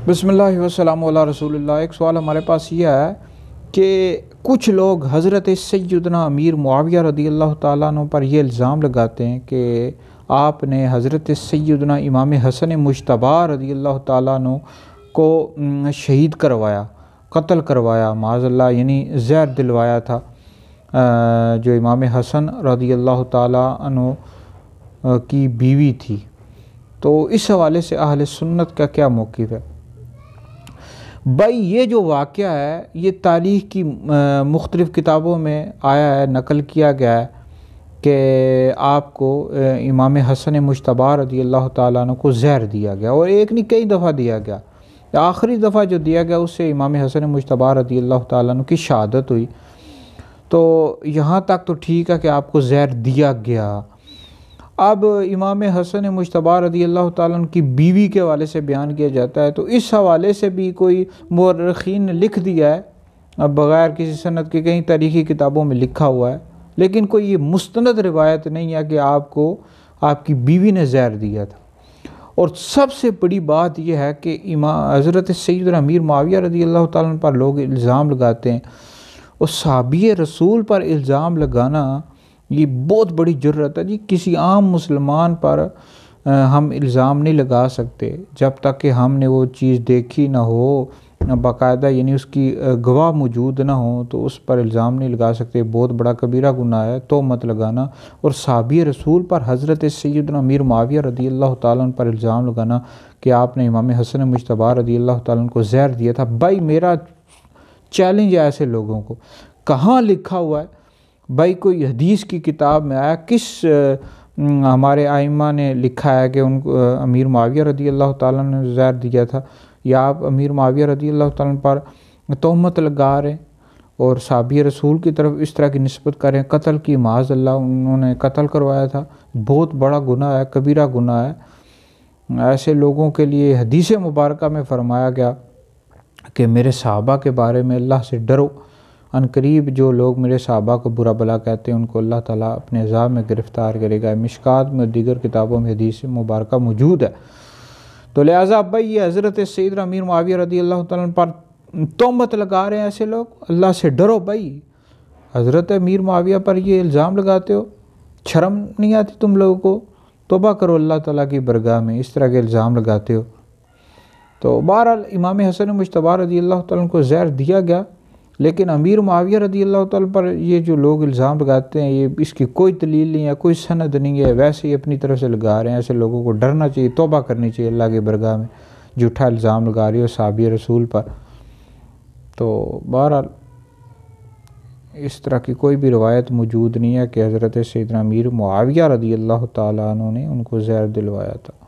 بسم اللہ والسلام علی رسول اللہ۔ ایک سوال ہمارے پاس یہ ہے کہ کچھ لوگ حضرت سیدنا امیر معاویہ رضی اللہ تعالیٰ عنہ پر یہ الزام لگاتے ہیں کہ آپ نے حضرت سیدنا امام حسن مجتبی رضی اللہ تعالیٰ عنہ کو شہید کروایا، قتل کروایا، معاذ اللہ، یعنی زہر دلوایا تھا جو امام حسن رضی اللہ تعالیٰ عنہ کی بیوی تھی۔ تو اس حوالے سے اہل سنت کا کیا موقف ہے؟ بھائی یہ جو واقعہ ہے یہ تاریخ کی مختلف کتابوں میں آیا ہے، نقل کیا گیا ہے کہ آپ کو امام حسن مجتبی رضی اللہ تعالیٰ عنہ کو زہر دیا گیا، اور ایک نہیں کئی دفعہ دیا گیا۔ آخری دفعہ جو دیا گیا اس سے امام حسن مجتبی رضی اللہ تعالیٰ عنہ کی شہادت ہوئی۔ تو یہاں تک تو ٹھیک ہے کہ آپ کو زہر دیا گیا۔ اب امام حسن مجتبی رضی اللہ تعالیٰ عنہ کی بیوی کے حوالے سے بیان کیا جاتا ہے، تو اس حوالے سے بھی کوئی مورخین نے لکھ دیا ہے، اب بغیر کسی سند کے کئی تاریخی کتابوں میں لکھا ہوا ہے، لیکن کوئی یہ مستند روایت نہیں ہے کہ آپ کو آپ کی بیوی نے زہر دیا تھا۔ اور سب سے بڑی بات یہ ہے کہ حضرت سیدنا امیر معاویہ رضی اللہ تعالیٰ عنہ پر لوگ الزام لگاتے ہیں، اور صحابی رسول پر الزام لگانا یہ بہت بڑی جرأت ہے جی۔ کسی عام مسلمان پر ہم الزام نہیں لگا سکتے جب تک کہ ہم نے وہ چیز دیکھی نہ ہو، باقاعدہ یعنی اس کی گواہ موجود نہ ہو، تو اس پر الزام نہیں لگا سکتے۔ بہت بڑا کبیرہ گناہ ہے تہمت لگانا، اور صحابی رسول پر حضرت سیدنا امیر معاویہ رضی اللہ تعالیٰ عنہ پر الزام لگانا کہ آپ نے امام حسن مجتبی رضی اللہ تعالیٰ عنہ کو زہر دیا تھا۔ بھائی میرا چیلنج ہے ایسے لوگوں کو، کہاں لکھا ہوا ہے بھائی؟ کوئی حدیث کی کتاب میں آیا؟ کس ہمارے ائمہ نے لکھا ہے کہ ان کو امیر معاویہ رضی اللہ تعالیٰ نے زہر دیا تھا؟ یا آپ امیر معاویہ رضی اللہ تعالیٰ پر تہمت لگا رہے ہیں اور صحابی رسول کی طرف اس طرح کی نسبت کر رہے ہیں، قتل کی، معاذ اللہ انہوں نے قتل کروایا تھا، بہت بڑا گناہ ہے، کبیرہ گناہ ہے۔ ایسے لوگوں کے لیے حدیث مبارکہ میں فرمایا گیا کہ میرے صحابہ کے بارے میں اللہ سے ڈرو، ان قریب جو لوگ میرے صحابہ کو برا بلا کہتے ہیں ان کو اللہ تعالیٰ اپنے عذاب میں گرفتار کرے گا۔ مشکات میں دیگر کتابوں میں حدیث مبارکہ موجود ہے۔ تو لہٰذا بھائی یہ حضرت سیدنا امیر معاویہ رضی اللہ تعالیٰ پر تہمت لگا رہے ہیں ایسے لوگ، اللہ سے ڈرو بھائی۔ حضرت امیر معاویہ پر یہ الزام لگاتے ہو، شرم نہیں آتی تم لوگوں کو؟ توبہ کرو اللہ تعالیٰ کی برگاہ میں، اس طرح کے الزام لگاتے ہو۔ تو بہرحال امام حسن مجتبی رضی اللہ تعالیٰ کو زہر دیا گیا، لیکن امیر معاویہ رضی اللہ تعالیٰ پر یہ جو لوگ الزام لگاتے ہیں یہ اس کی کوئی دلیل نہیں ہے، کوئی سند نہیں ہے، ویسے ہی اپنی طرف سے لگا رہے ہیں۔ ایسے لوگوں کو ڈرنا چاہیے، توبہ کرنی چاہیے اللہ کی برگاہ میں، جھوٹا الزام لگا رہی ہو صحابی رسول پر۔ تو بہرحال اس طرح کی کوئی بھی روایت موجود نہیں ہے کہ حضرت سیدنا امیر معاویہ رضی اللہ تعالیٰ عنہ نے ان کو زہر دلوایا تھا۔